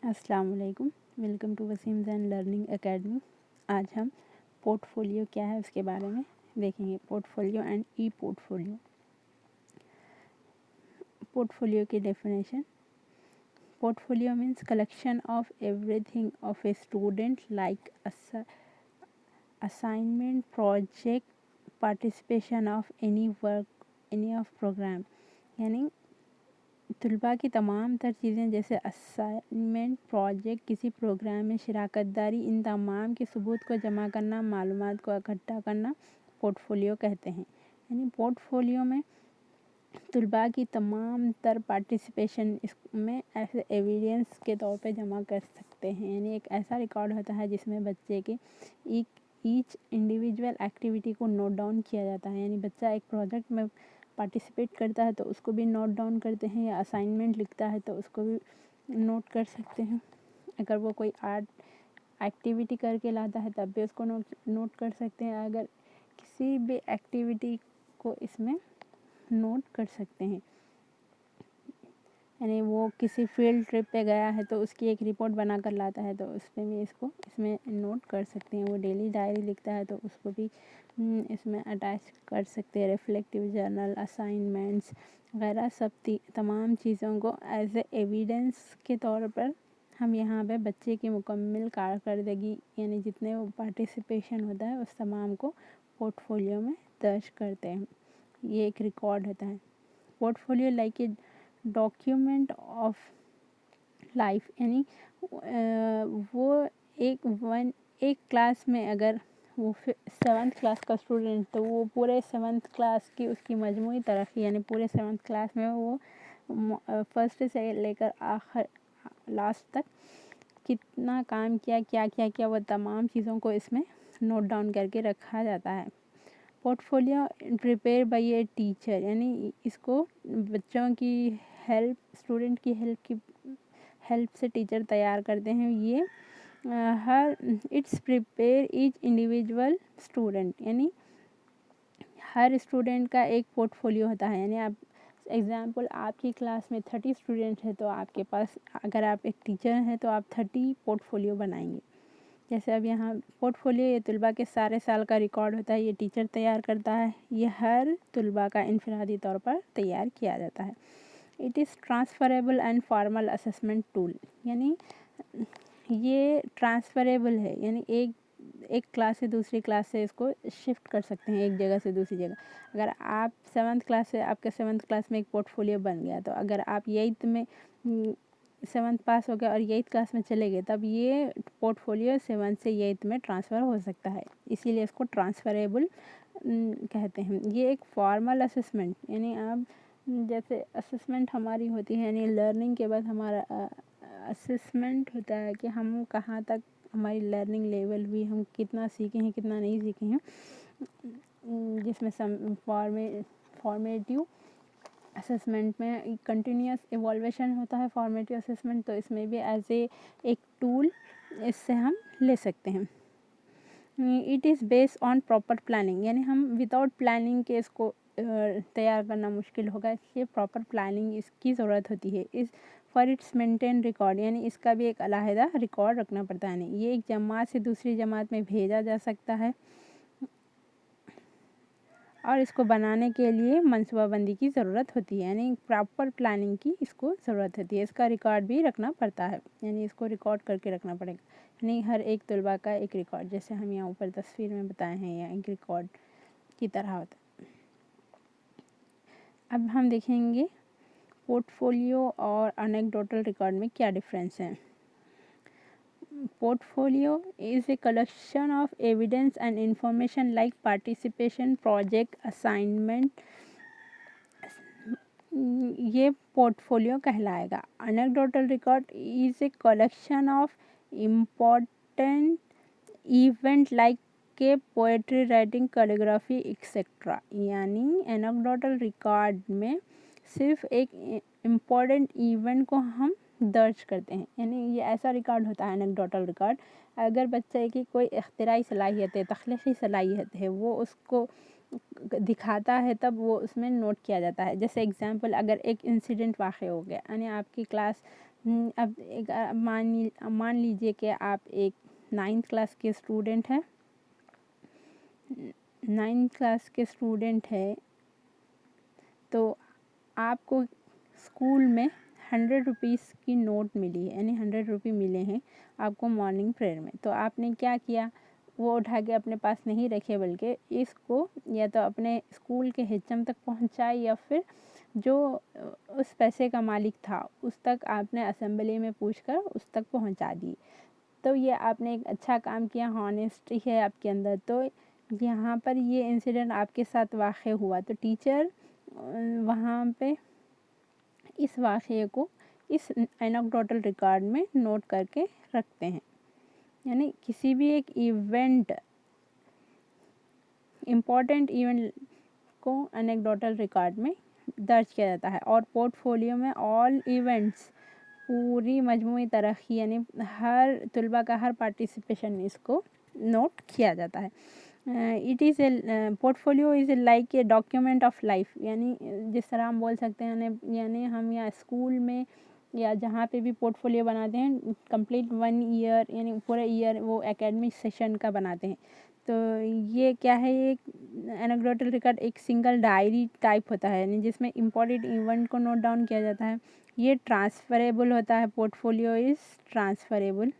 अस्सलाम वालेकुम। Welcome to Waseem Zain learning academy. आज हम पोर्टफोलियो क्या है उसके बारे में देखेंगे। Portfolio and E portfolio. Portfolio की definition. Portfolio means collection of everything of a student like assignment, project, participation of any work, any of program. यानी तलबा की तमाम तर चीज़ें जैसे असाइनमेंट, प्रोजेक्ट, किसी प्रोग्राम में शिराकत-दारी, इन तमाम के सबूत को जमा करना, मालूमात को इकट्ठा करना पोर्टफोलियो कहते हैं। यानी पोर्टफोलियो में तलबा की तमाम तर पार्टिसिपेशन इसमें ऐसे एविडेंस के तौर पे जमा कर सकते हैं। यानी एक ऐसा रिकॉर्ड होता है जिसमें बच्चे के ईच इंडिविजुअल एक्टिविटी को नोट डाउन किया जाता है। यानी बच्चा एक प्रोजेक्ट में पार्टिसिपेट करता है तो उसको भी नोट डाउन करते हैं, या असाइनमेंट लिखता है तो उसको भी नोट कर सकते हैं। अगर वो कोई आर्ट एक्टिविटी करके लाता है तब भी उसको नोट कर सकते हैं। अगर किसी भी एक्टिविटी को इसमें नोट कर सकते हैं। यानी वो किसी फील्ड ट्रिप पे गया है तो उसकी एक रिपोर्ट बना कर लाता है तो उसमें भी इसमें नोट कर सकते हैं। वो डेली डायरी लिखता है तो उसको भी इसमें अटैच कर सकते हैं। रिफ्लेक्टिव जर्नल, असाइनमेंट्स वगैरह सब तमाम चीज़ों को एज ए एविडेंस के तौर पर हम यहाँ पे बच्चे की मुकम्मल कारकर्दगी यानी जितने वो पार्टिसिपेशन होता है उस तमाम को पोर्टफोलियो में दर्ज करते हैं। ये एक रिकॉर्ड होता है। Portfolio like a document of life. यानी वो एक क्लास में अगर वो 7th क्लास का स्टूडेंट तो वो पूरे 7th क्लास की उसकी मजमूई तरक्की यानी पूरे 7th क्लास में वो फर्स्ट से लेकर आखिर लास्ट तक कितना काम किया, क्या किया वो तमाम चीज़ों को इसमें नोट डाउन करके रखा जाता है। Portfolio prepare by a teacher. यानी इसको बच्चों की स्टूडेंट की हेल्प से टीचर तैयार करते हैं। ये हर it's prepare each individual student. यानी हर स्टूडेंट का एक पोर्टफोलियो होता है। यानी आप एग्जाम्पल आपकी क्लास में 30 स्टूडेंट है तो आपके पास अगर आप एक टीचर हैं तो आप 30 पोर्टफोलियो बनाएंगे। जैसे अब यहाँ पोर्टफोलियो ये तलबा के सारे साल का रिकॉर्ड होता है, ये टीचर तैयार करता है। ये हर तलबा का इनफरादी तौर पर तैयार किया जाता है। It is transferable and formal assessment tool. यानी ये ट्रांसफरेबल है, यानी एक क्लास से दूसरी क्लास से इसको शिफ्ट कर सकते हैं, एक जगह से दूसरी जगह। अगर आप 7th क्लास से आपके 7th क्लास में एक पोर्टफोलियो बन गया तो अगर आप 8th में 7th पास हो गया और 8th क्लास में चले गए तब ये पोर्टफोलियो 7th से 8th में ट्रांसफ़र हो सकता है। इसीलिए इसको ट्रांसफरेबल कहते हैं। ये एक फॉर्मल असेसमेंट यानी आप जैसे असेसमेंट हमारी होती है यानी लर्निंग के बाद हमारा असेसमेंट होता है कि हम कहाँ तक हमारी लर्निंग लेवल हुई, हम कितना सीखे हैं कितना नहीं सीखे हैं, जिसमें फॉर्मेटिव असेसमेंट में कंटिन्यूस इवॉल्वेशन होता है। फॉर्मेटिव असेसमेंट तो इसमें भी एज एक टूल इससे हम ले सकते हैं। It is based on proper planning. यानी हम विदाउट प्लानिंग के इसको तैयार करना मुश्किल होगा, इसलिए प्रॉपर प्लानिंग इसकी ज़रूरत होती है। इस फॉर इट्स मेंटेन रिकॉर्ड यानी इसका भी एक अलहदा रिकॉर्ड रखना पड़ता है। नहीं ये एक जमात से दूसरी जमात में भेजा जा सकता है और इसको बनाने के लिए मनसूबाबंदी की ज़रूरत होती है। यानी प्रॉपर प्लानिंग की इसको ज़रूरत होती है। इसका रिकॉर्ड भी रखना पड़ता है, यानी इसको रिकॉर्ड करके रखना पड़ेगा। यानी हर एक तलबा का एक रिकॉर्ड, जैसे हम यहाँ ऊपर तस्वीर में बताए हैं, या एक रिकॉर्ड की तरह होता है। अब हम देखेंगे पोर्टफोलियो और एनेक्डोटल रिकॉर्ड में क्या डिफरेंस है। Portfolio is a collection of evidence and information like participation, project, assignment. ये पोर्टफोलियो कहलाएगा। Anecdotal record is a collection of important event like के पोएट्री राइटिंग, कैलीग्राफी एक्सेट्रा। यानी एनेक्डोटल रिकॉर्ड में सिर्फ एक इम्पोर्टेंट इवेंट को हम दर्ज करते हैं। यानी ये ऐसा रिकॉर्ड होता है एनेक्डोटल रिकॉर्ड, अगर बच्चे की कोई इख्तिराई सलाहियत है, तख्लीकी सलाहियत है, वो उसको दिखाता है तब वो उसमें नोट किया जाता है। जैसे एग्जांपल अगर एक इंसिडेंट वाक़ हो गया, यानी आपकी क्लास अब एक मान लीजिए कि आप एक 9th क्लास के स्टूडेंट हैं। 9th क्लास के स्टूडेंट है तो आपको स्कूल में 100 रुपीज़ की नोट मिली है, यानी 100 रुपये मिले हैं आपको मॉर्निंग प्रेयर में। तो आपने क्या किया, वो उठा के अपने पास नहीं रखे, बल्कि इसको या तो अपने स्कूल के HM तक पहुंचाए या फिर जो उस पैसे का मालिक था उस तक आपने असेंबली में पूछकर उस तक पहुंचा दी। तो ये आपने एक अच्छा काम किया, हॉनेस्टी है आपके अंदर। तो यहाँ पर ये इंसिडेंट आपके साथ वाक़ हुआ तो टीचर वहाँ पे इस वाक़े को इस एनेक्डोटल रिकॉर्ड में नोट करके रखते हैं। यानी किसी भी एक इवेंट, इम्पॉर्टेंट इवेंट को एनेक्डोटल रिकॉर्ड में दर्ज किया जाता है। और पोर्टफोलियो में ऑल इवेंट्स, पूरी मजमूई तरक्की, यानी हर तलबा का हर पार्टिसिपेशन इसको नोट किया जाता है। It is a portfolio is like a document of life, यानी जिस तरह हम बोल सकते हैं, यानी हम या स्कूल में या जहाँ पे भी पोर्टफोलियो बनाते हैं कंप्लीट 1 ईयर, यानी पूरा ईयर वो एकेडमिक सेशन का बनाते हैं। तो ये क्या है, ये एनेक्डोटल रिकॉर्ड एक सिंगल डायरी टाइप होता है, यानी जिसमें इम्पॉर्टेंट इवेंट को नोट डाउन किया जाता है। ये ट्रांसफरेबल होता है, portfolio is transferable.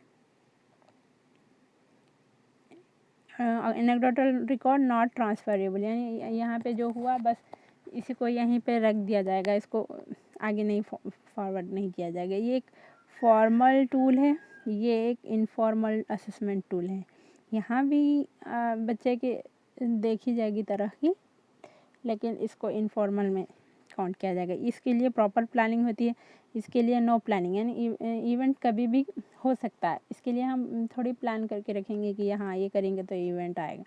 Anecdotal record not transferable, यानी यहाँ पे जो हुआ बस इसी को यहीं पे रख दिया जाएगा, इसको आगे नहीं फॉरवर्ड नहीं किया जाएगा। ये एक फॉर्मल टूल है, ये एक इनफॉर्मल असेसमेंट टूल है। यहाँ भी बच्चे के देखी जाएगी तरक्की, लेकिन इसको इनफॉर्मल में काउंट किया जाएगा। इसके लिए प्रॉपर प्लानिंग होती है, इसके लिए नो प्लानिंग, यानी इवेंट कभी भी हो सकता है। इसके लिए हम थोड़ी प्लान करके रखेंगे कि हाँ ये करेंगे तो इवेंट आएगा।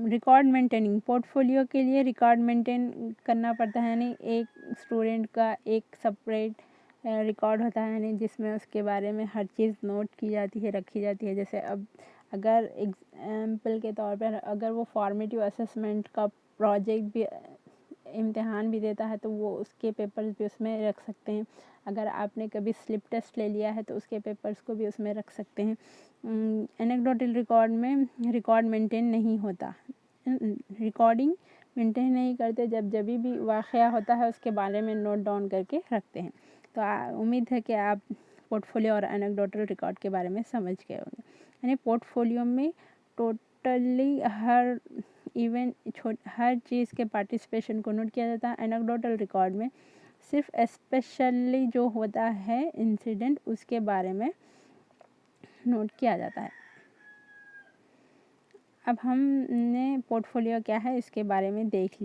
रिकॉर्ड मेंटेनिंग, पोर्टफोलियो के लिए रिकॉर्ड मेंटेन करना पड़ता है, यानी एक स्टूडेंट का एक सेपरेट रिकॉर्ड होता है, यानी जिसमें उसके बारे में हर चीज़ नोट की जाती है, रखी जाती है। जैसे अब अगर एग्जाम्पल के तौर पर अगर वो फॉर्मेटिव असेसमेंट का प्रोजेक्ट भी इम्तिहान भी देता है तो वो उसके पेपर्स भी उसमें रख सकते हैं। अगर आपने कभी स्लिप टेस्ट ले लिया है तो उसके पेपर्स को भी उसमें रख सकते हैं। एनेक्डोटल रिकॉर्ड में रिकॉर्ड मेंटेन नहीं होता, रिकॉर्डिंग मेंटेन नहीं करते, जब भी वाक़या होता है उसके बारे में नोट डाउन करके रखते हैं। तो उम्मीद है कि आप पोर्टफोलियो और एनेक्डोटल रिकॉर्ड के बारे में समझ गए होंगे। यानी पोर्टफोलियो में टोटली हर इवेंट, हर चीज़ के पार्टिसिपेशन को नोट किया जाता है। एनेक्डोटल रिकॉर्ड में सिर्फ स्पेशली जो होता है इंसिडेंट उसके बारे में नोट किया जाता है। अब हमने पोर्टफोलियो क्या है इसके बारे में देख लिया।